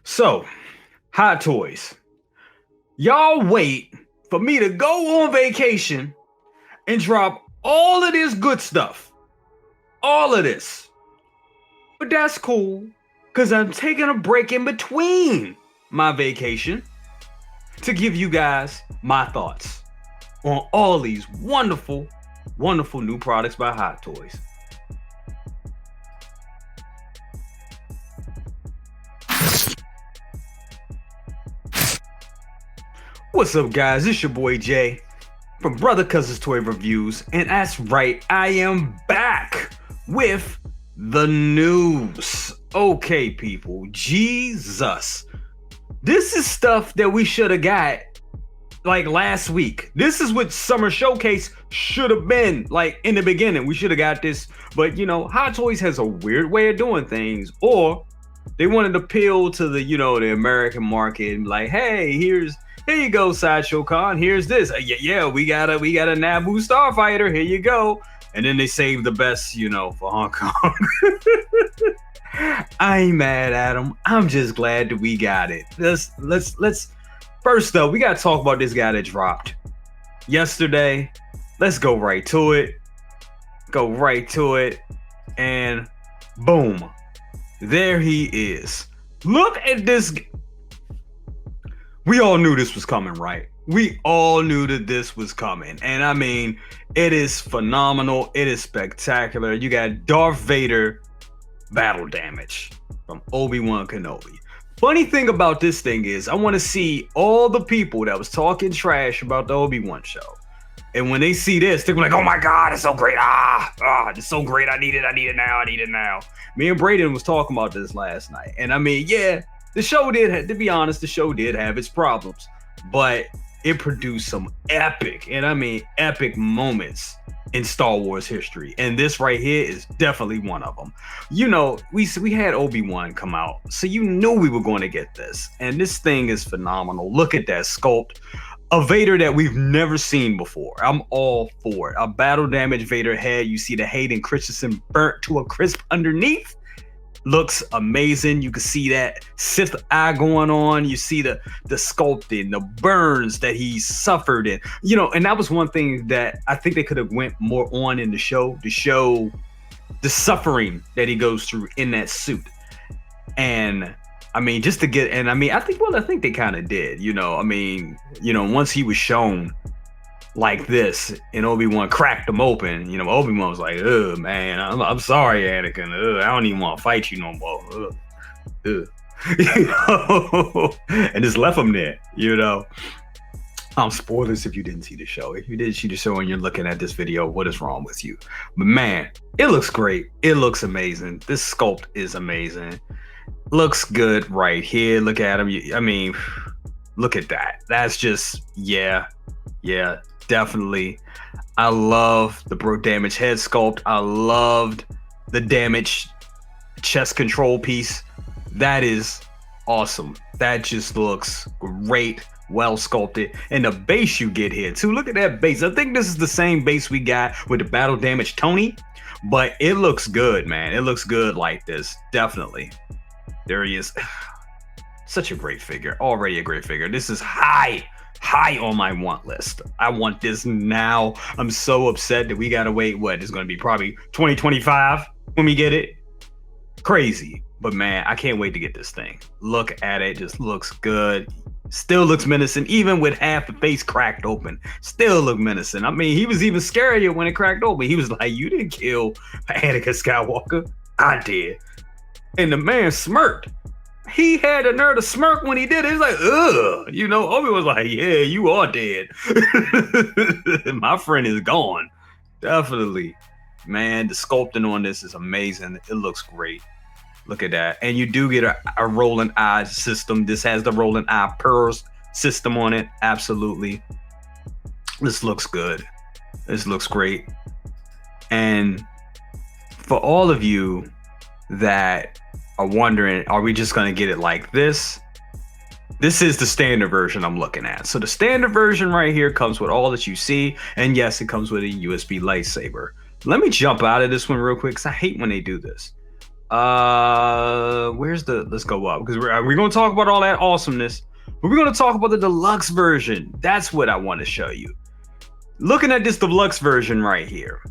So, Hot Toys. Y'all wait for me to go on vacation and drop all of this good stuff. All of this. But that's cool, because I'm taking a break in between my vacation to give you guys my thoughts on all these wonderful, wonderful new products by Hot Toys. What's up, guys? It's your boy Jay from Brother Cousins Toy Reviews, and that's right, I am back with the news. Okay, people, Jesus. This is stuff that we should have got like last week. This is what Summer Showcase should have been like in the beginning. We should have got this, but you know, Hot Toys has a weird way of doing things, or they wanted to appeal to the, you know, the American market and like, hey, here you go, Sideshow Con. Here's this. Yeah, we got a Naboo Starfighter. Here you go. And then they saved the best, you know, for Hong Kong. I ain't mad at them. I'm just glad that we got it. Let's first though, we gotta talk about this guy that dropped yesterday. Let's go right to it. And boom. There he is. Look at this. We all knew this was coming, right? We all knew that this was coming. And I mean, it is phenomenal. It is spectacular. You got Darth Vader battle damage from Obi-Wan Kenobi. Funny thing about this thing is, I want to see all the people that was talking trash about the Obi-Wan show. And when they see this, they're like, oh my God, it's so great. It's so great. I need it now. Me and Braden was talking about this last night. And I mean, yeah, the show did, to be honest, the show did have its problems, but it produced some epic, and I mean epic moments in Star Wars history. And this right here is definitely one of them. You know, we had Obi-Wan come out, so you knew we were going to get this. And this thing is phenomenal. Look at that sculpt. A Vader that we've never seen before. I'm all for it. A battle damage Vader head. You see the Hayden Christensen burnt to a crisp underneath. Looks amazing. You can see that Sith eye going on. You see the sculpting, the burns that he suffered, and you know, and that was one thing that I think they could have went more on in the show to show the suffering that he goes through in that suit. And I mean, just to get, and I mean, I think they kind of did. You know, I mean, you know, once he was shown like this and Obi-Wan cracked him open, you know, Obi-Wan was like, ugh, man, I'm sorry, Anakin. I don't even want to fight you no more. You know? And just left him there, you know. Spoilers if you didn't see the show. If you did see the show and you're looking at this video, what is wrong with you? But man, it looks great. It looks amazing. This sculpt is amazing. Looks good right here. Look at him. I mean, look at that. That's just, yeah. Definitely. I love the damage head sculpt. I loved the damage chest control piece. That is awesome. That just looks great. Well sculpted. And the base you get here too. Look at that base. I think this is the same base we got with the battle damage Tony. But it looks good, man. It looks good like this. Definitely. There he is. Such a great figure. Already a great figure. This is high on my want list. I want this now. I'm so upset that we gotta wait. What is going to be probably 2025 when we get it. Crazy, but man, I can't wait to get this thing. Look at it, just looks good. Still looks menacing, even with half the face cracked open. Still look menacing. I mean, he was even scarier when it cracked open. He was like, "You didn't kill Anakin Skywalker. I did." And the man smirked. He had the nerve to smirk when he did it. He's like, ugh. You know, Obi was like, yeah, you are dead. My friend is gone. Definitely. Man, the sculpting on this is amazing. It looks great. Look at that. And you do get a rolling eye system. This has the rolling eye pearls system on it. Absolutely. This looks good. This looks great. And for all of you that are wondering, are we just going to get it like this? This is the standard version I'm looking at. So the standard version right here comes with all that you see. And yes, it comes with a USB lightsaber. Let me jump out of this one real quick because I hate when they do this. Where's the? Let's go up because we're gonna talk about all that awesomeness, but we're gonna talk about the deluxe version. That's what I want to show you. Looking at this deluxe version right here,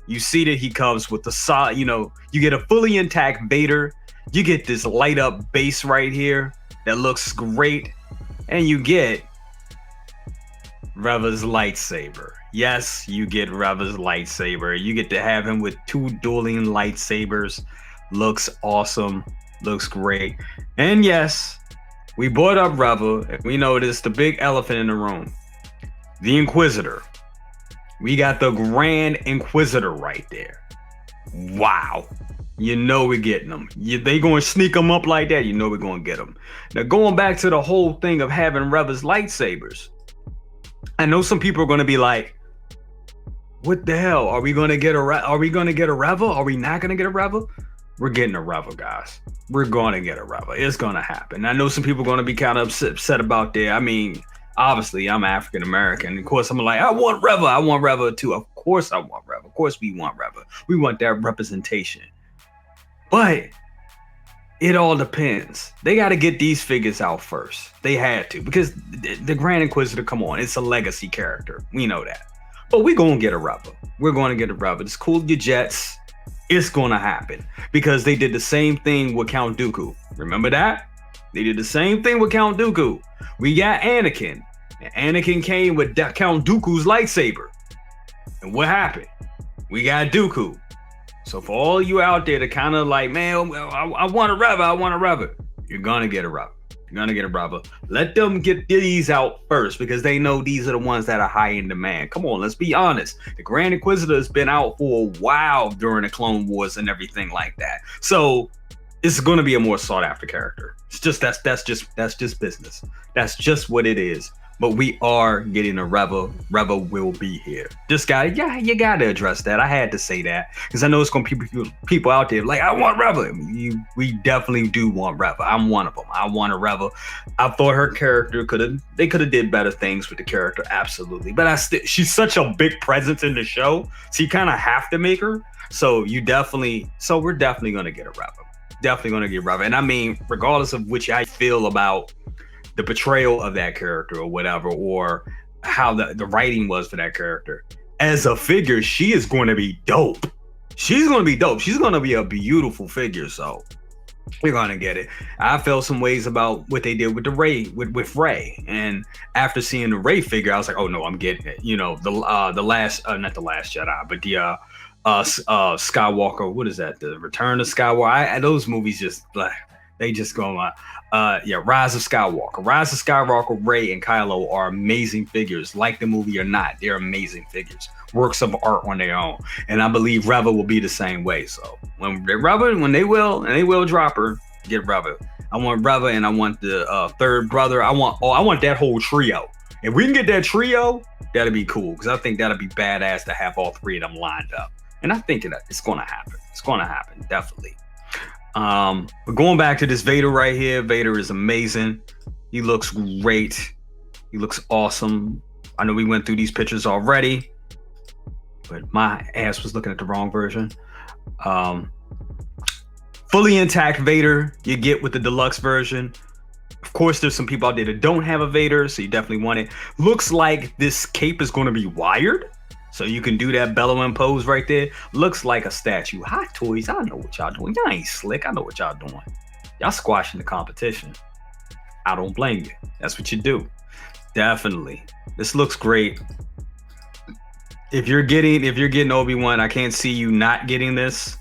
you see that he comes with the solid. You get a fully intact Vader. You get this light up base right here that looks great, and you get Reva's lightsaber. Yes, you get Reva's lightsaber. You get to have him with 2 dueling lightsabers. Looks awesome. Looks great. And yes, we brought up Reva, and we noticed the big elephant in the room. The Inquisitor. We got the Grand Inquisitor right there. Wow. You know we're getting them. They going to sneak them up like that. You know we're going to get them. Now, going back to the whole thing of having Reva's lightsabers. I know some people are going to be like, what the hell? Are we going to get a Reva? Are we not going to get a Reva? We're getting a Reva, guys. We're going to get a Reva. It's going to happen. I know some people are going to be kind of upset about that. I mean, obviously, I'm African American. Of course, I'm like, I want Reva. I want Reva too. Of course, I want Reva. Of course, we want Reva. We want that representation. But it all depends. They got to get these figures out first. They had to, because the Grand Inquisitor, come on, it's a legacy character. We know that. But we're going to get a Reva. We're going to get a Reva. It's cool, your jets. It's going to happen because they did the same thing with Count Dooku. Remember that? They did the same thing with Count Dooku. We got Anakin. And Anakin came with Count Dooku's lightsaber. And what happened? We got Dooku. So for all you out there to kind of like, man, I want a Reva. I want a Reva. You're going to get a Reva. You're going to get a Reva. Let them get these out first because they know these are the ones that are high in demand. Come on, let's be honest. The Grand Inquisitor has been out for a while during the Clone Wars and everything like that. So it's going to be a more sought after character. It's just that's just business. That's just what it is. But we are getting a Reva. Reva will be here. You got to address that. I had to say that because I know it's going to be people out there like, I want Reva. We definitely do want Reva. I'm one of them. I want a Reva. I thought her character could have did better things with the character. Absolutely. But she's such a big presence in the show. So you kind of have to make her. So we're definitely going to get a Reva. Definitely going to get Reva. And I mean, regardless of which I feel about the portrayal of that character or whatever, or how the writing was for that character, as a figure, she is going to be dope. She's going to be dope. She's going to be a beautiful figure. So we're going to get it. I felt some ways about what they did with the Rey, with Rey. And after seeing the Rey figure, I was like, oh no, I'm getting it. You know, the last, not the Last Jedi, but the Skywalker. What is that? The Return of Skywalker. Those movies just like, they just go on. Rise of Skywalker. Rise of Skywalker, Rey and Kylo are amazing figures. Like the movie or not, they're amazing figures. Works of art on their own. And I believe Reva will be the same way. So when they will drop her, get Reva. I want Reva and I want the third brother. I want that whole trio. If we can get that trio, that'd be cool. Because I think that'd be badass to have all 3 of them lined up. And I think it's gonna happen. It's gonna happen, definitely. But going back to this Vader right here, Vader is amazing. He looks great. He looks awesome. I know we went through these pictures already, but my ass was looking at the wrong version. Fully intact Vader you get with the deluxe version. Of course, there's some people out there that don't have a Vader, so you definitely want it. Looks like this cape is going to be wired. So you can do that bellowing pose right there. Looks like a statue. Hot Toys, I know what y'all doing. Y'all ain't slick. I know what y'all doing. Y'all squashing the competition. I don't blame you. That's what you do. Definitely. This looks great. If you're getting Obi-Wan, I can't see you not getting this.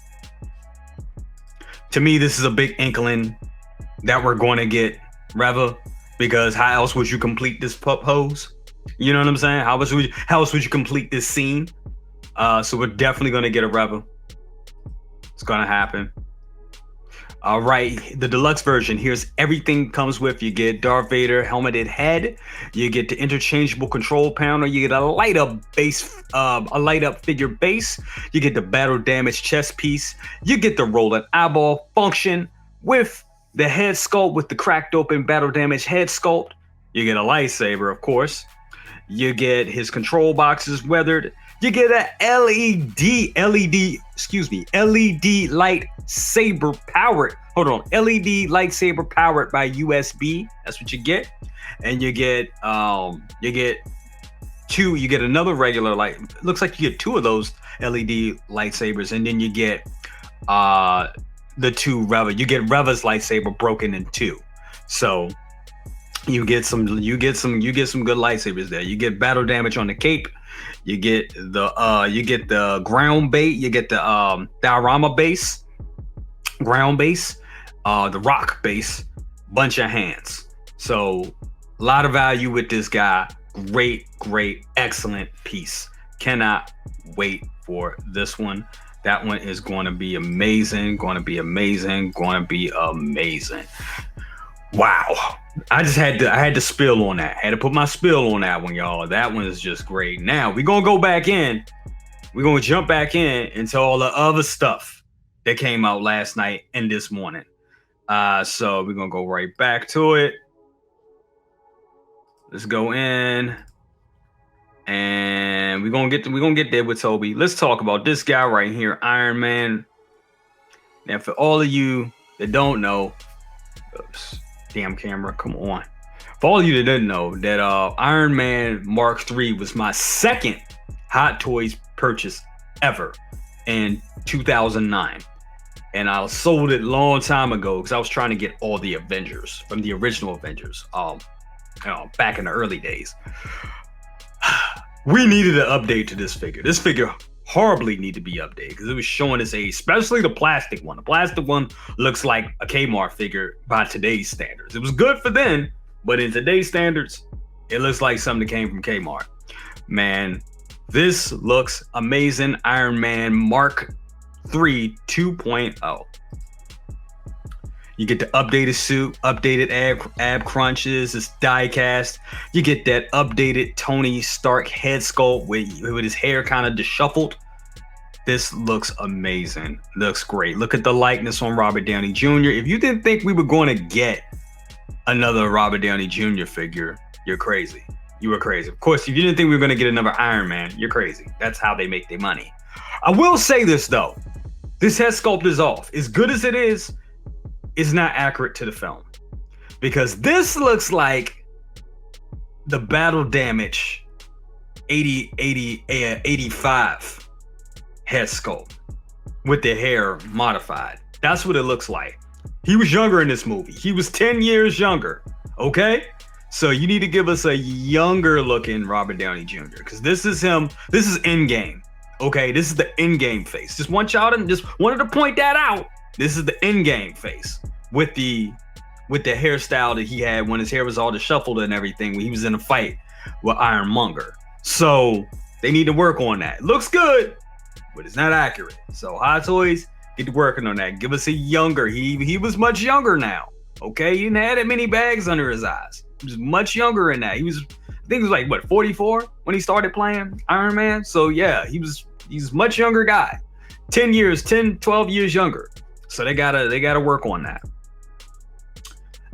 To me, this is a big inkling that we're going to get Reva, because how else would you complete this pose? You know what I'm saying? How else would you complete this scene? So we're definitely going to get a Reva. It's going to happen. All right, the deluxe version. Here's everything comes with. You get Darth Vader helmeted head. You get the interchangeable control panel. You get a light up figure base. You get the battle damage chest piece. You get the rolling eyeball function with the head sculpt with the cracked open battle damage head sculpt. You get a lightsaber, of course. You get his control boxes weathered. You get a LED lightsaber powered. Hold on, LED lightsaber powered by USB. That's what you get, and you get two. You get another regular light. Looks like you get two of those LED lightsabers, and then you get the two Reva. You get Reva's lightsaber broken in two. So you get some good lightsabers there. You get battle damage on the cape. You get the ground bait. You get the diorama base, ground base, the rock base, bunch of hands. So a lot of value with this guy. Great, excellent piece. Cannot wait for this one. That one is going to be amazing. Wow. I had to spill on that. Had to put my spill on that one, y'all. That one is just great. Now we're gonna go back in. We're gonna jump back in into all the other stuff that came out last night and this morning. So we're gonna go right back to it. Let's go in. And we're gonna get there with Toby. Let's talk about this guy right here, Iron Man. Now, for all of you that don't know, oops, damn camera, come on. For all of you that didn't know, that Iron Man Mark III was my second Hot Toys purchase ever in 2009, and I sold it a long time ago because I was trying to get all the Avengers from the original Avengers, back in the early days. We needed an update to this figure. This figure horribly need to be updated because it was showing its age, especially the plastic one. The plastic one looks like a Kmart figure by today's standards. It was good for then, but in today's standards, it looks like something that came from Kmart. Man, this looks amazing. Iron Man Mark III 2.0. You get the updated suit, updated ab crunches, it's die cast. You get that updated Tony Stark head sculpt with his hair kind of disheveled. This looks amazing. Looks great. Look at the likeness on Robert Downey Jr. If you didn't think we were going to get another Robert Downey Jr. figure, you're crazy. You were crazy. Of course, if you didn't think we were going to get another Iron Man, you're crazy. That's how they make their money. I will say this, though. This head sculpt is off. As good as it is not accurate to the film, because this looks like the battle damage 85 head sculpt with the hair modified. That's what it looks like. He was younger in this movie. He was 10 years younger. Okay, so you need to give us a younger looking Robert Downey Jr. because this is him. This is Endgame. Okay, this is the Endgame face. Just wanted to point that out. This is the Endgame face with the hairstyle that he had when his hair was all disheveled and everything when he was in a fight with Ironmonger. So they need to work on that. Looks good, but it's not accurate. So Hot Toys, get to working on that. Give us a younger. He was much younger now. Okay, he didn't have that many bags under his eyes. He was much younger in that. I think he was like 44 when he started playing Iron Man. So yeah, he's a much younger guy. 12 years younger. So they gotta work on that.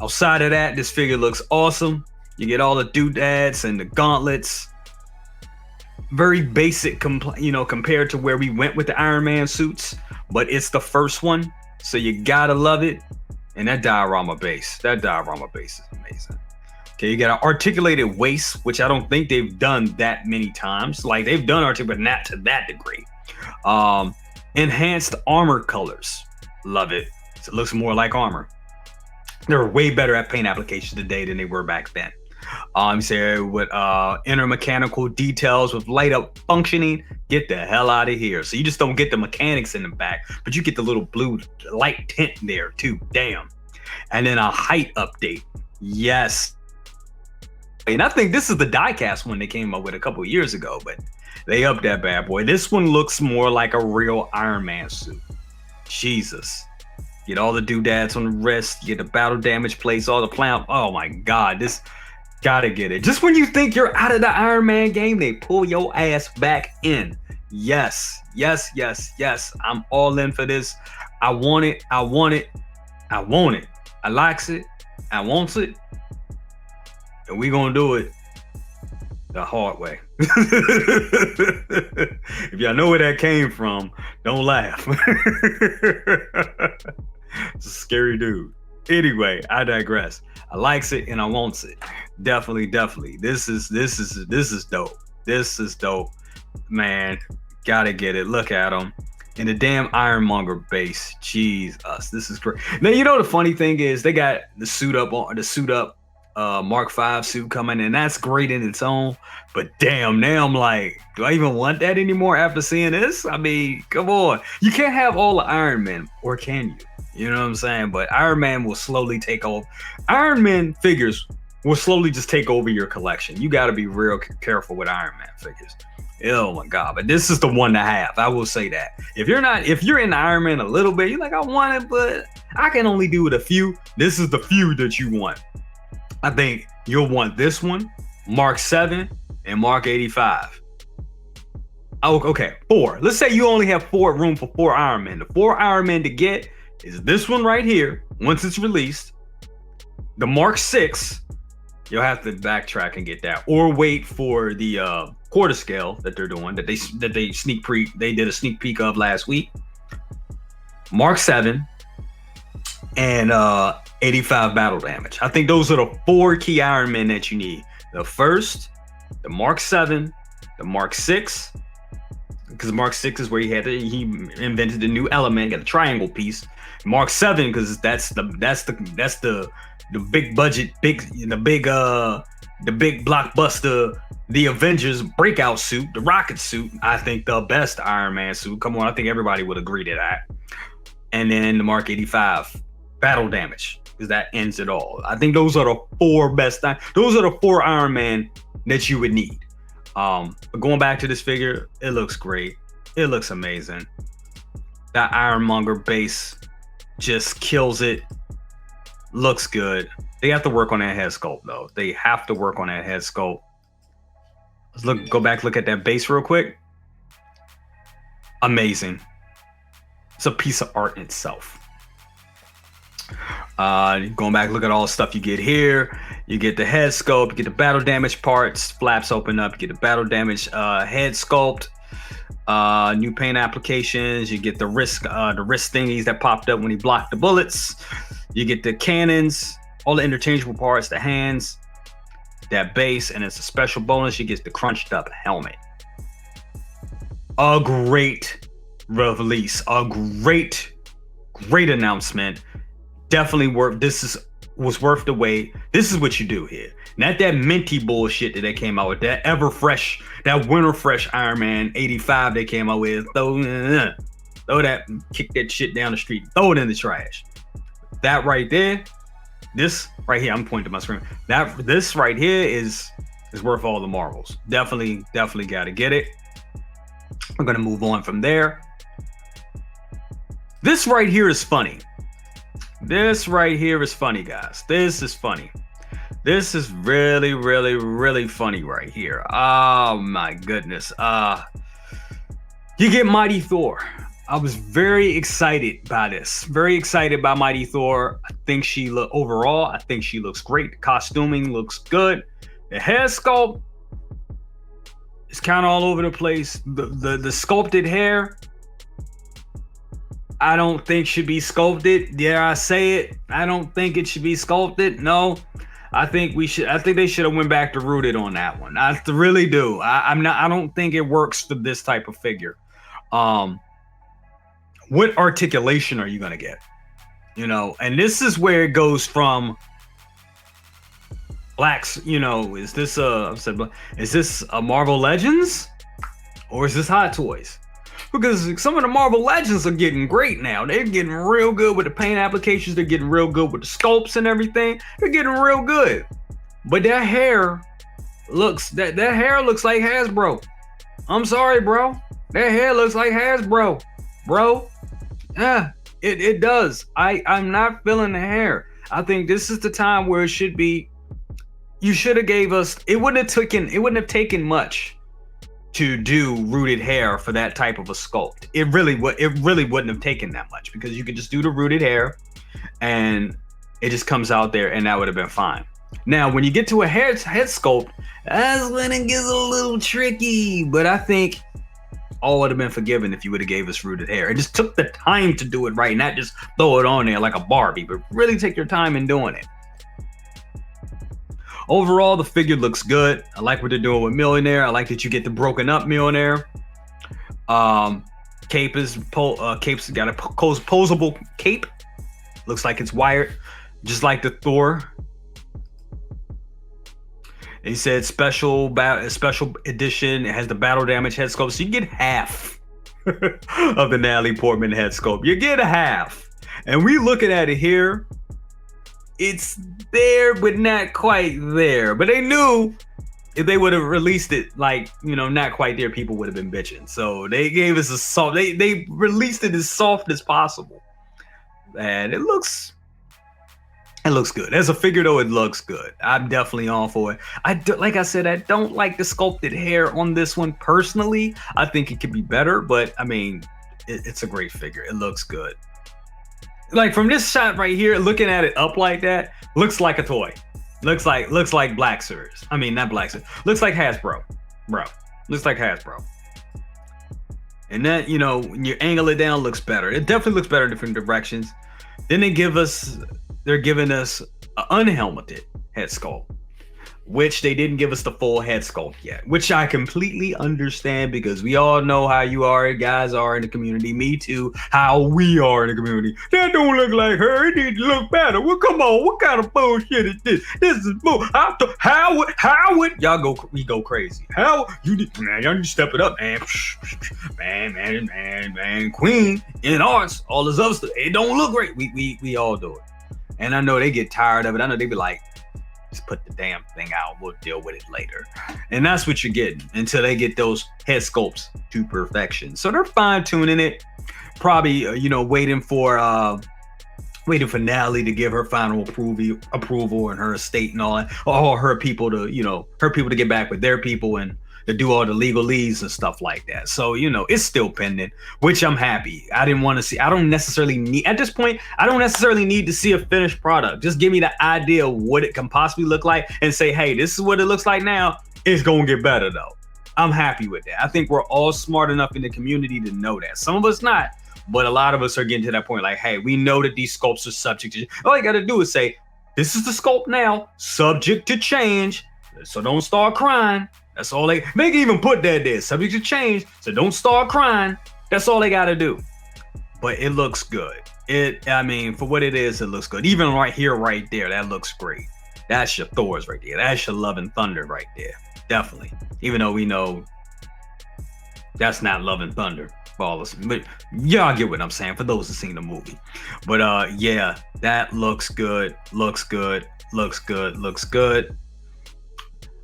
Outside of that, this figure looks awesome. You get all the doodads and the gauntlets. Very basic, compared to where we went with the Iron Man suits, but it's the first one, so you gotta love it. And that diorama base is amazing. Okay, you got an articulated waist, which I don't think they've done that many times. Like they've done articulated, but not to that degree. Enhanced armor colors. Love it. It looks more like armor. They're way better at paint application today than they were back then. So with inner mechanical details with light up functioning, get the hell out of here. So you just don't get the mechanics in the back, but you get the little blue light tint there too. Damn. And then a height update. Yes. And I think this is the diecast one they came up with a couple years ago, but they upped that bad boy. This one looks more like a real Iron Man suit. Jesus. Get all the doodads on the wrist. You get the battle damage plates, all the plant. Oh my God, this gotta get it. Just when you think you're out of the Iron Man game, they pull your ass back in. Yes. I'm all in for this. I want it. I likes it. I wants it. And we gonna do it. the hard way. If y'all know where that came from, don't laugh. It's a scary dude. Anyway, I digress. I likes it and I wants it. Definitely, definitely. This is dope. This is dope, man. Gotta get it. Look at him. And the damn Ironmonger base. Jesus, this is great. Now you know the funny thing is they got the suit up Mark V suit coming, and that's great in its own. But damn, now I'm like, do I even want that anymore after seeing this? I mean, come on. You can't have all the Iron Men, or can you? You know what I'm saying? But Iron Man will slowly take over. Iron Man figures will slowly just take over your collection. You got to be real careful with Iron Man figures. Oh my God. But this is the one to have. I will say that. If you're in Iron Man a little bit, you're like, I want it, but I can only do it a few. This is the few that you want. I think you'll want this one, Mark 7, and Mark 85. Oh, okay, 4. Let's say you only have room for 4 Iron Men. The 4 Iron Men to get is this one right here. Once it's released, the Mark 6, you'll have to backtrack and get that, or wait for the quarter scale that they're doing that they did a sneak peek of last week. Mark 7 and 85 battle damage. I think those are the 4 key Iron Men that you need. The first, the Mark 7, the Mark 6, because Mark 6 is where he invented the new element, got a triangle piece. Mark 7, because that's the big budget, the big blockbuster, the Avengers breakout suit, the rocket suit. I think the best Iron Man suit. Come on, I think everybody would agree to that. And then the Mark 85 battle damage, because that ends it all. I think those are the 4 best. Those are the 4 Iron Man that you would need. But going back to this figure, it looks great. It looks amazing. That Ironmonger base just kills it. Looks good. They have to work on that head sculpt though. They have to work on that head sculpt. Let's go back, look at that base real quick. Amazing. It's a piece of art in itself. Going back, look at all the stuff you get here. You get the head sculpt, you get the battle damage parts, flaps open up, you get the battle damage head sculpt, new paint applications, you get the wrist thingies that popped up when he blocked the bullets, you get the cannons, all the interchangeable parts, the hands, that base, and it's a special bonus, you get the crunched up helmet. A great release, a great announcement. Definitely was worth the wait. This is what you do here. Not that minty bullshit that they came out with. That that winter fresh Iron Man 85 they came out with. Throw that, kick that shit down the street. Throw it in the trash. That right there, this right here, I'm pointing to my screen. This right here is worth all the marbles. Definitely got to get it. We're gonna move on from there. This right here is funny. This right here is funny, guys. This is funny. This is really, really, really funny right here. Oh my goodness. You get Mighty Thor. I was very excited by this. Very excited by Mighty Thor. I think she looks great. The costuming looks good. The hair sculpt is kind of all over the place. The sculpted hair, I don't think should be sculpted. Dare I say it? I don't think it should be sculpted. No, I think they should have went back to rooted on that one. I really do. I don't think it works for this type of figure. What articulation are you gonna get? You know, and this is where it goes from blacks. You know, is this a Marvel Legends or is this Hot Toys? Because some of the Marvel Legends are getting great now. They're getting real good with the paint applications. They're getting real good with the sculpts and everything. They're getting real good. But that hair looks like Hasbro. I'm sorry, bro. That hair looks like Hasbro, bro. Yeah, it does. I'm not feeling the hair. I think this is the time where it should be. You should have gave us. It wouldn't have taken much to do rooted hair for that type of a sculpt. It really wouldn't have taken that much, because you could just do the rooted hair and it just comes out there and that would have been fine. Now, when you get to a head sculpt, that's when it gets a little tricky. But I think all would have been forgiven if you would have gave us rooted hair. It just took the time to do it right, not just throw it on there like a Barbie, but really take your time in doing it. Overall, the figure looks good. I like what they're doing with Millionaire. I like that you get the broken up Millionaire. Cape's got a posable cape. Looks like it's wired, just like the Thor. He said special edition. It has the battle damage head sculpt, so you get half of the Natalie Portman head sculpt. You get a half, and we looking at it here. It's there, but not quite there. But they knew if they would have released it like, not quite there, people would have been bitching. So they gave us a soft. They released it as soft as possible, and it looks good. As a figure, though, it looks good. I'm definitely on for it. Like I said, I don't like the sculpted hair on this one personally. I think it could be better, but I mean, it's a great figure. It looks good. Like from this shot right here, looking at it up like that, looks like a toy. Looks like Black Series. I mean, not Black Series. Looks like Hasbro, bro. Looks like Hasbro. And that, when you angle it down, looks better. It definitely looks better in different directions. Then they're giving us an unhelmeted head sculpt, which they didn't give us the full head sculpt yet, which I completely understand because we all know how you guys are in the community. Me too, how we are in the community. That don't look like her. It needs to look better. Well, come on. What kind of bullshit is this? This is bull. Howard, we go crazy. Y'all need to step it up, man. Man. Queen in arts, all this other stuff. It don't look great. We all do it. And I know they get tired of it. I know they be like, just put the damn thing out. We'll deal with it later. And that's what you're getting until they get those head sculpts to perfection. So they're fine tuning it. Probably, waiting for Natalie to give her final approval and her estate and all that. Or her people to get back with their people and to do all the legalese and stuff like that. So, it's still pending, which I'm happy. At this point, I don't necessarily need to see a finished product. Just give me the idea of what it can possibly look like and say, hey, this is what it looks like now. It's going to get better though. I'm happy with that. I think we're all smart enough in the community to know that. Some of us not, but a lot of us are getting to that point like, hey, we know that these sculpts are subject to, all you got to do is say, this is the sculpt now, subject to change. So don't start crying. That's all they can even put that there, subject to change. So don't start crying. That's all they got to do. But it looks good. For what it is, it looks good. Even right here, right there, that looks great. That's your Thors right there. That's your Love and Thunder right there. Definitely. Even though we know that's not Love and Thunder. But y'all get what I'm saying for those who've seen the movie. But yeah, that looks good. Looks good.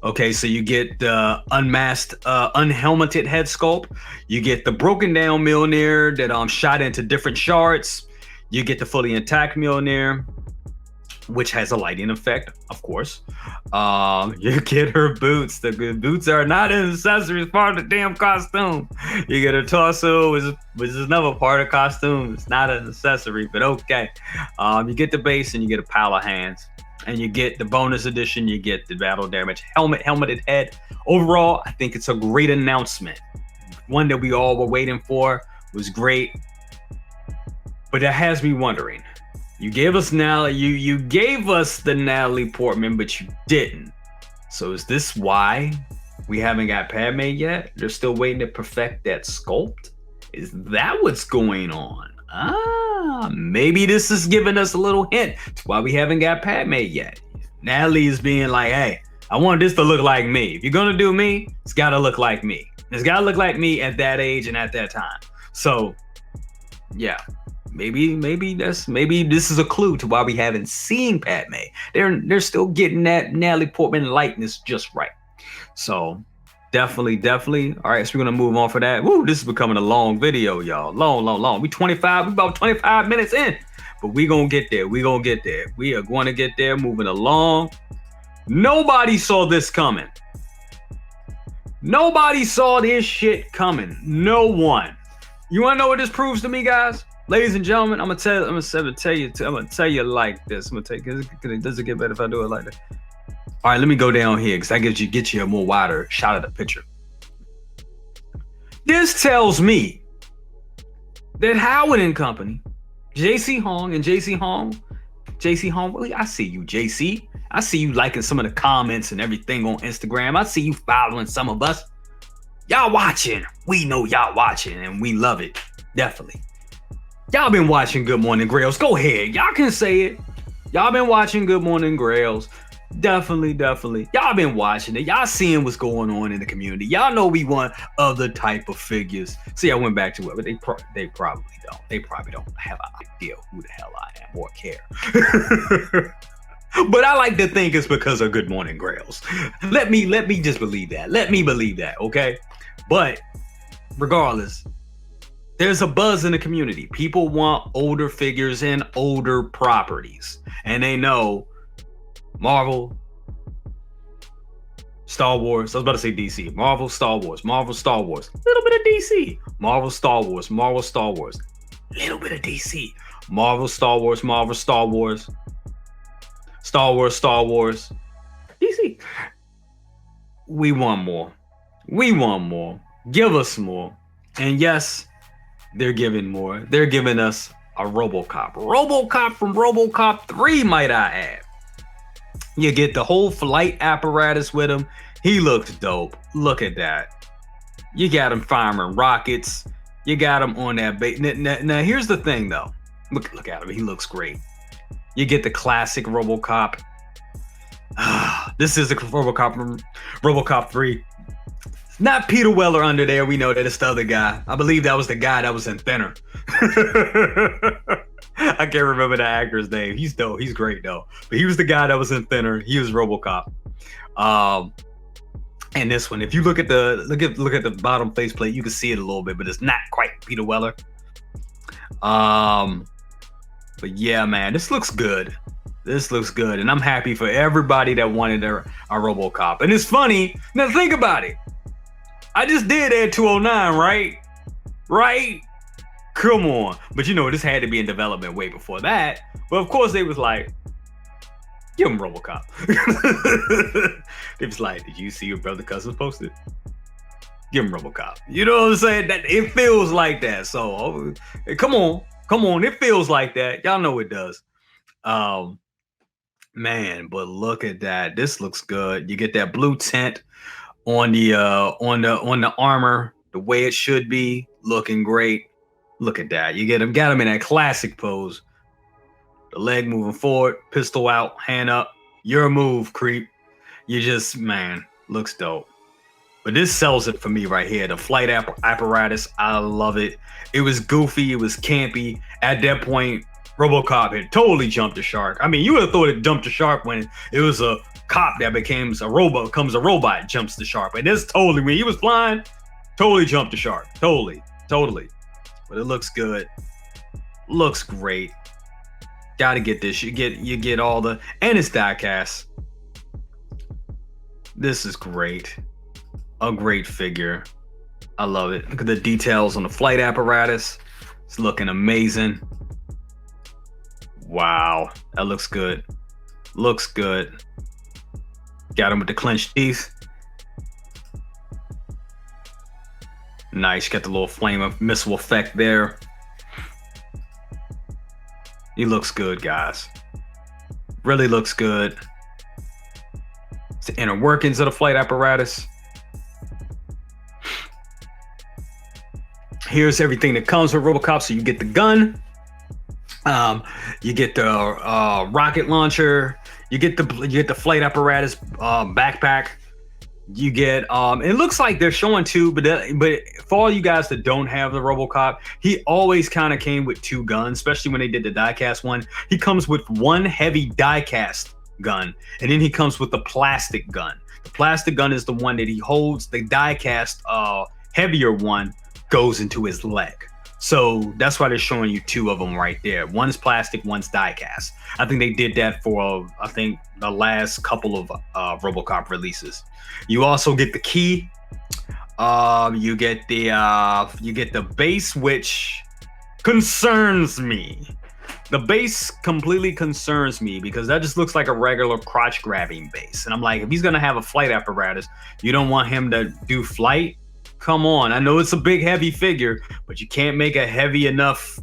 Okay, so you get the unmasked, unhelmeted head sculpt. You get the broken down Millionaire that shot into different shards. You get the fully intact Millionaire, which has a lighting effect, of course. You get her boots. The boots are not an accessory, it's part of the damn costume. You get her torso, which is another part of the costume. It's not an accessory, but okay. You get the base and you get a pile of hands. And you get the bonus edition, you get the battle damage helmeted head. Overall, I think it's a great announcement. One that we all were waiting for. Was great. But that has me wondering. You gave us you gave us the Natalie Portman, but you didn't. So is this why we haven't got Padme yet? They're still waiting to perfect that sculpt? Is that what's going on? Maybe this is giving us a little hint to why we haven't got Padme yet. Natalie is being like, hey, I want this to look like me. If you're gonna do me, it's gotta look like me. It's gotta look like me at that age and at that time. So yeah, maybe this is a clue to why we haven't seen Padme. They're still getting that Natalie Portman likeness just right. So definitely. All right, so we're gonna move on for that. Woo, this is becoming a long video, y'all. Long. We about 25 minutes in, but we gonna get there. We are going to get there, moving along. Nobody saw this coming. Nobody saw this shit coming. No one. You wanna know what this proves to me, guys? Ladies and gentlemen, I'm gonna tell you like this. Does it get better if I do it like this? All right, let me go down here because that get you a more wider shot of the picture. This tells me that Howard and Company, JC Hong, well, I see you, JC. I see you liking some of the comments and everything on Instagram. I see you following some of us. Y'all watching. We know y'all watching and we love it. Definitely. Y'all been watching Good Morning Grails. Go ahead. Y'all can say it. Y'all been watching Good Morning Grails. Definitely. Y'all been watching it. Y'all seeing what's going on in the community. Y'all know we want other type of figures. See, I went back to it, but they probably don't. They probably don't have an idea who the hell I am or care. But I like to think it's because of Good Morning Grails. Let me just believe that. Let me believe that, okay? But regardless, there's a buzz in the community. People want older figures and older properties. And they know Marvel, Star Wars. I was about to say DC. Marvel, Star Wars. Marvel, Star Wars. A little bit of DC. Marvel, Star Wars. Marvel, Star Wars. A little bit of DC. Marvel, Star Wars. Marvel, Star Wars. Star Wars, Star Wars. DC. We want more. We want more. Give us more. And yes, they're giving more. They're giving us a Robocop. Robocop from Robocop 3, might I add. You get the whole flight apparatus with him. He looks dope. Look at that. You got him firing rockets. You got him on that bait. Now, here's the thing, though. Look at him. He looks great. You get the classic Robocop. This is the Robocop from Robocop 3. Not Peter Weller under there. We know that it's the other guy. I believe that was the guy that was in Thinner. I can't remember the actor's name. He's dope. He's great though. But he was the guy that was in Thinner. He was Robocop. And this one, if you look at the bottom faceplate, you can see it a little bit, but it's not quite Peter Weller. But yeah, man, this looks good. This looks good, and I'm happy for everybody that wanted a Robocop. And it's funny. Now think about it. I just did Ed 209, right? Right? Come on. But you know, this had to be in development way before that. But of course, they was like, give him Robocop. They was like, did you see your brother Cousins posted? Give him Robocop. You know what I'm saying? That it feels like that. So come on. It feels like that. Y'all know it does. Man, but look at that. This looks good. You get that blue tint on the armor, the way it should be, looking great. Look at that. You got him in that classic pose. The leg moving forward, pistol out, hand up. Your move, creep. You just, man, looks dope. But this sells it for me right here. The flight apparatus, I love it. It was goofy, it was campy. At that point, Robocop had totally jumped the shark. I mean, you would have thought it jumped the shark when it was a cop that becomes a robot, jumps the shark. And this totally, when he was flying, totally jumped the shark. Totally. But it looks good. Looks great. Gotta get this. You get all the, and it's diecast. This is great. A great figure. I love it. Look at the details on the flight apparatus. It's looking amazing. Wow, that looks good. Looks good. Got him with the clenched teeth. Nice. Got the little flame of missile effect there. He looks good, guys. Really looks good. It's the inner workings of the flight apparatus. Here's everything that comes with Robocop. So you get the gun. You get the rocket launcher. You get the flight apparatus backpack. You get it looks like they're showing two, but for all you guys that don't have the Robocop, he always kind of came with two guns, especially when they did the diecast one. He comes with one heavy diecast gun, and then he comes with the plastic gun. The plastic gun is the one that he holds. The diecast heavier one goes into his leg. So that's why they're showing you two of them right there. One's plastic, one's diecast. I think they did that for the last couple of Robocop releases. You also get the key. You get the base, which concerns me. The base completely concerns me because that just looks like a regular crotch grabbing base. And I'm like, if he's going to have a flight apparatus, you don't want him to do flight? Come on. I know it's a big, heavy figure, but you can't make a heavy enough,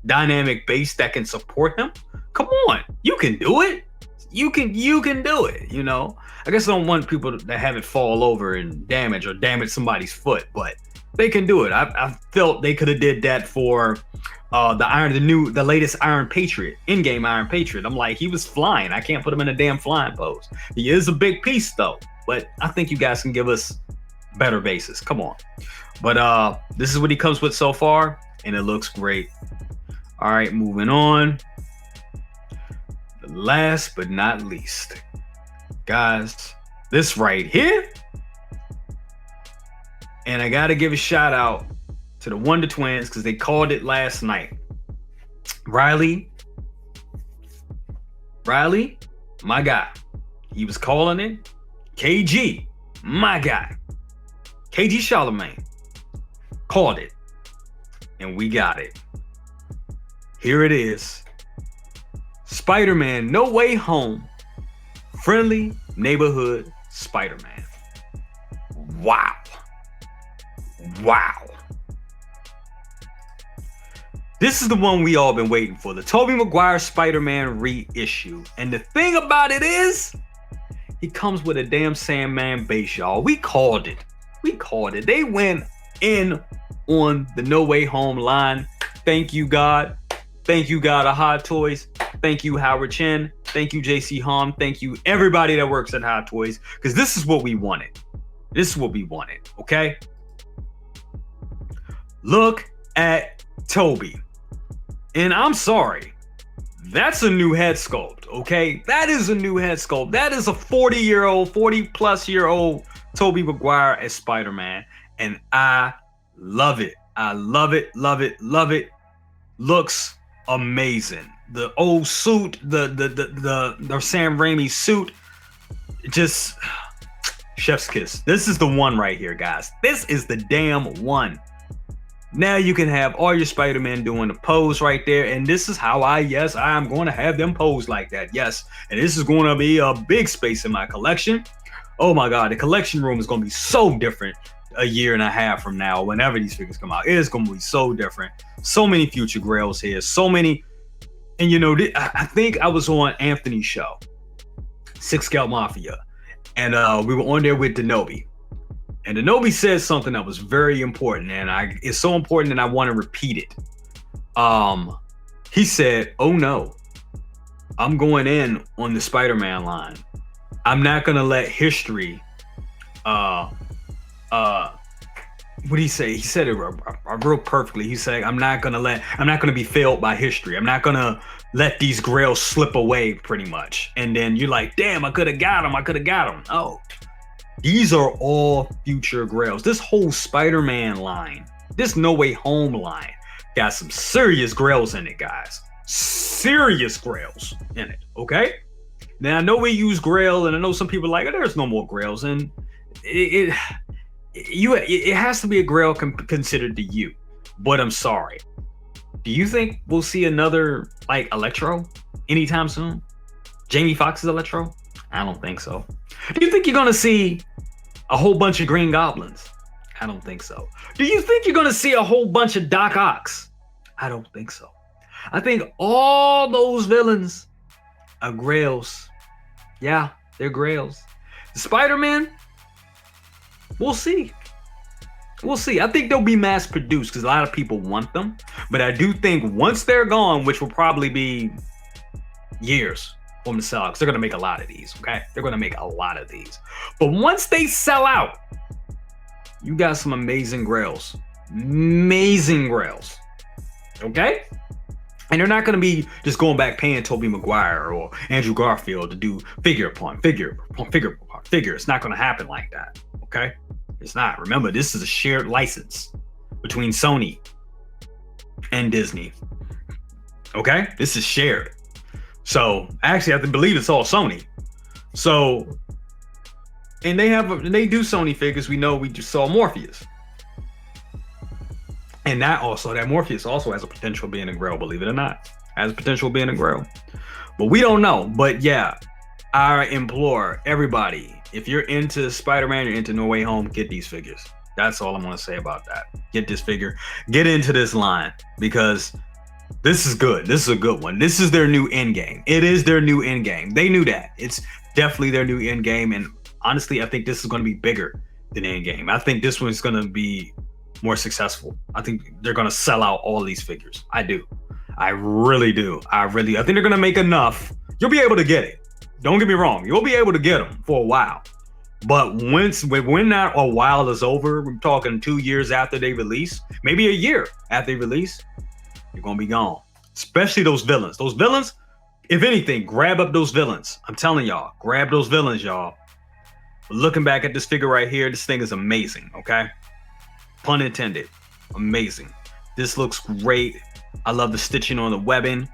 dynamic base that can support him. Come on. You can do it. You can do it, I guess I don't want people to have it fall over and damage somebody's foot, but they can do it. I felt they could have did that for the latest Iron Patriot, in-game Iron Patriot. I'm like, he was flying. I can't put him in a damn flying pose. He is a big piece though, but I think you guys can give us better bases. Come on. But this is what he comes with so far, and it looks great. All right, moving on. Last but not least, guys, this right here. And I got to give a shout out to the Wonder Twins because they called it last night. Riley, my guy. He was calling it. KG, my guy. KG Charlemagne called it. And we got it. Here it is. Spider-Man No Way Home. Friendly Neighborhood Spider-Man. Wow. This is the one we all been waiting for. The Tobey Maguire Spider-Man reissue. And the thing about it is, he comes with a damn Sandman base, y'all. We called it. They went in on the No Way Home line. Thank you, God. Thank you, God of Hot Toys. Thank you, Howard Chen. Thank you, JC Hom. Thank you, everybody that works at Hot Toys. Because this is what we wanted. Okay? Look at Tobey. And I'm sorry. That's a new head sculpt, okay? That is a new head sculpt. That is a 40+ year old Tobey Maguire as Spider-Man. And I love it. Looks amazing. The old suit, the Sam Raimi suit, just chef's kiss. This is the one right here, guys. This is the damn one. Now you can have all your Spider-Man doing the pose right there. And this is how I'm going to have them pose like that. Yes. And this is going to be a big space in my collection. Oh my God. The collection room is going to be so different a year and a half from now. Whenever these figures come out, it is going to be so different. So many future grails here. So many. And I think I was on Anthony's show, Six Scout Mafia. And we were on there with Denobi. And Denobi said something that was very important, and it's so important that I want to repeat it. He said, "Oh no, I'm going in on the Spider-Man line. I'm not gonna let history." What did he say? He said it real perfectly. He said, "I'm not gonna be failed by history. I'm not gonna let these grails slip away, pretty much." And then you're like, "Damn, I could have got him. Oh. These are all future grails. This whole Spider-Man line, this No Way Home line, got some serious grails in it, guys. Serious grails in it, okay? Now, I know we use grail, and I know some people are like, there's no more grails, and it has to be a grail considered to you. But I'm sorry. Do you think we'll see another, Electro anytime soon? Jamie Foxx's Electro? I don't think so. Do you think you're going to see a whole bunch of Green Goblins? I don't think so. Do you think you're going to see a whole bunch of Doc Ocks? I don't think so. I think all those villains are grails. Yeah, they're grails. The Spider-Man, we'll see. I think they'll be mass produced because a lot of people want them. But I do think once they're gone, which will probably be years, for them to sell out, because they're going to make a lot of these, okay? They're going to make a lot of these. But once they sell out, you got some amazing grails. Okay? And they're not going to be just going back paying Tobey Maguire or Andrew Garfield to do figure upon figure. It's not going to happen like that, okay? It's not. Remember, this is a shared license between Sony and Disney, okay? This is shared. So actually, I have to believe it's all Sony. So, and they do Sony figures. We know we just saw Morpheus. And that Morpheus also has a potential being a Grail, believe it or not. Has potential being a Grail. But we don't know. But yeah, I implore everybody, if you're into Spider-Man, you're into No Way Home, get these figures. That's all I'm going to say about that. Get this figure. Get into this line because this is good. This is a good one. This is their new end game. It is their new end game. They knew that. It's definitely their new end game. And honestly, I think this is going to be bigger than end game. I think this one's going to be more successful. I think they're going to sell out all these figures. I do. I really do. I think they're going to make enough. You'll be able to get it. Don't get me wrong. You'll be able to get them for a while. But when that a while is over, we're talking 2 years after they release, maybe a year after they release, you're going to be gone. Especially those villains. Those villains, if anything, grab up those villains. I'm telling y'all, grab those villains, y'all. Looking back at this figure right here, this thing is amazing, okay? Pun intended. Amazing. This looks great. I love the stitching on the webbing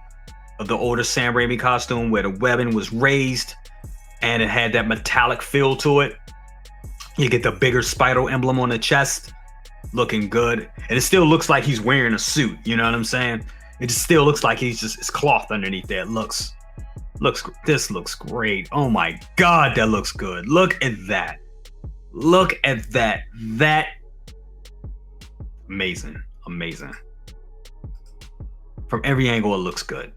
of the older Sam Raimi costume where the webbing was raised and it had that metallic feel to it. You get the bigger Spider emblem on the chest. Looking good. And it still looks like he's wearing a suit. You know what I'm saying? It just still looks like it's cloth underneath there. This looks great. Oh my God, that looks good. Look at that. Look at that. That amazing. From every angle, it looks good.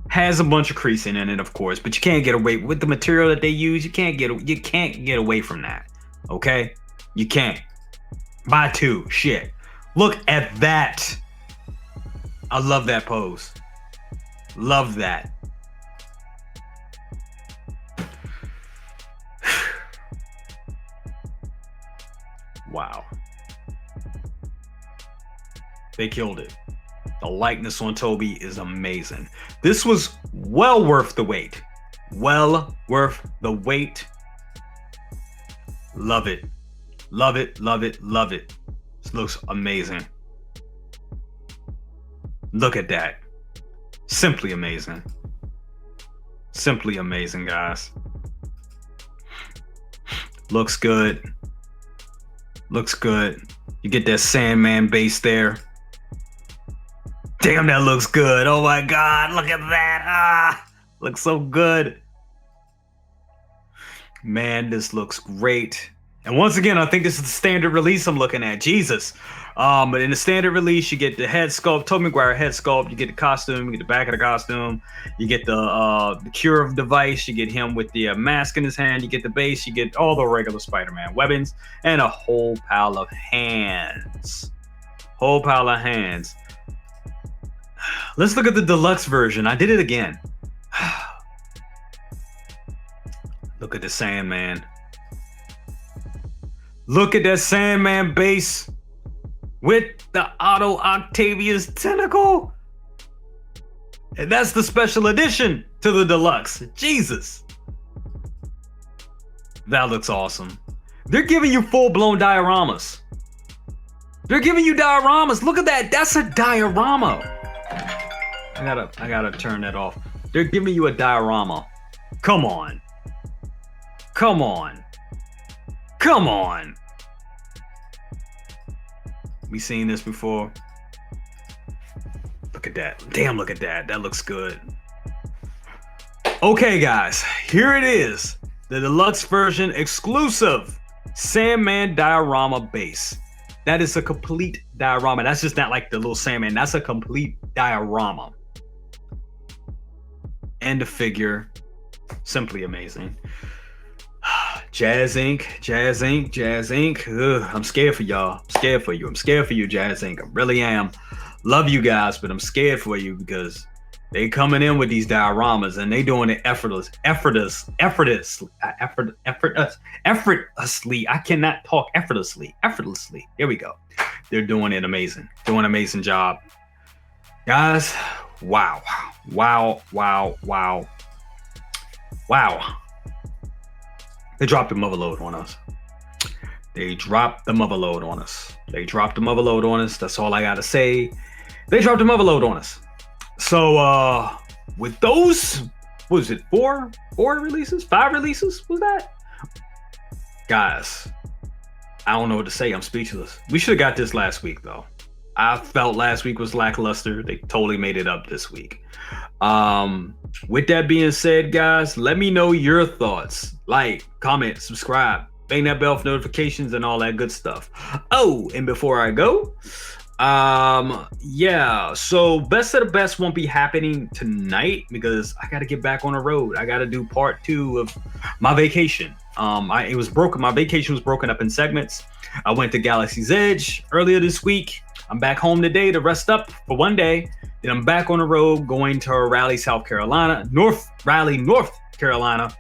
Has a bunch of creasing in it, of course, but you can't get away with the material that they use. You can't get away from that. Okay? You can't. Buy two. Shit. Look at that. I love that pose. Love that. Wow. They killed it. The likeness on Toby is amazing. This was well worth the wait. Well worth the wait. Love it. Love it. This looks amazing. Look at that. Simply amazing. Simply amazing, guys. Looks good. You get that Sandman base there. Damn, that looks good. Oh my God, look at that. Looks so good. Man, this looks great. And once again, I think this is the standard release I'm looking at. Jesus. But in the standard release, you get the head sculpt, Tobey Maguire head sculpt, you get the costume, you get the back of the costume, you get the cure device, you get him with the mask in his hand, you get the base, you get all the regular Spider-Man weapons, and a whole pile of hands. Let's look at the deluxe version. I did it again. Look at the Sandman. Look at that Sandman base with the Otto Octavius tentacle. And that's the special edition to the deluxe. Jesus. That looks awesome. They're giving you full-blown dioramas. Look at that. That's a diorama. I gotta turn that off. They're giving you a diorama. Come on. We seen this before. Look at that. Damn, look at that. That looks good. Okay, guys. Here it is. The deluxe version exclusive Sandman diorama base. That is a complete diorama. That's just not like the little Sandman. That's a complete diorama. And the figure. Simply amazing. Jazz Inc. Ugh, I'm scared for y'all. I'm scared for you, Jazz Inc. I really am. Love you guys, but I'm scared for you because they coming in with these dioramas and they doing it effortlessly. I cannot talk effortlessly. Here we go. They're doing it amazing. Doing an amazing job. Guys, wow. They dropped the mother load on us. That's all I gotta say. They dropped the mother load on us. So with those, what was it, 4 releases? 5 releases? Was that? Guys, I don't know what to say. I'm speechless. We should have got this last week though. I felt last week was lackluster. They totally made it up this week. With that being said, guys, let me know your thoughts. Like, comment, subscribe, bang that bell for notifications and all that good stuff. Oh, and before I go, yeah, so best of the best won't be happening tonight because I got to get back on the road. I got to do part 2 of my vacation. It was broken. My vacation was broken up in segments. I went to Galaxy's Edge earlier this week. I'm back home today to rest up for one day. Then I'm back on the road going to Raleigh, North Carolina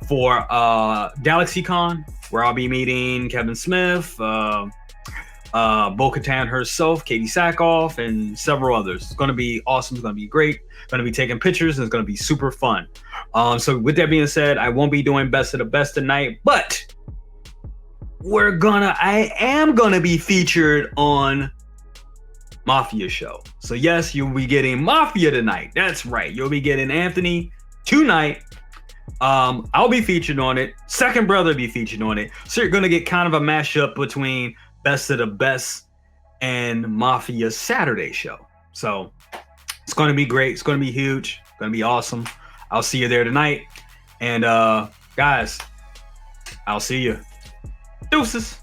for GalaxyCon, where I'll be meeting Kevin Smith, Bo-Katan herself, Katie Sackhoff, and several others. It's going to be awesome. It's going to be great. Going to be taking pictures, and it's going to be super fun. So with that being said, I won't be doing best of the best tonight, but I am gonna be featured on Mafia show. So yes, you'll be getting Mafia tonight. That's right. You'll be getting Anthony tonight. I'll be featured on it. Second brother be featured on it. So you're gonna get kind of a mashup between Best of the Best and Mafia Saturday show. So it's gonna be great. It's gonna be huge. It's gonna be awesome. I'll see you there tonight. And guys, I'll see you. Deuces.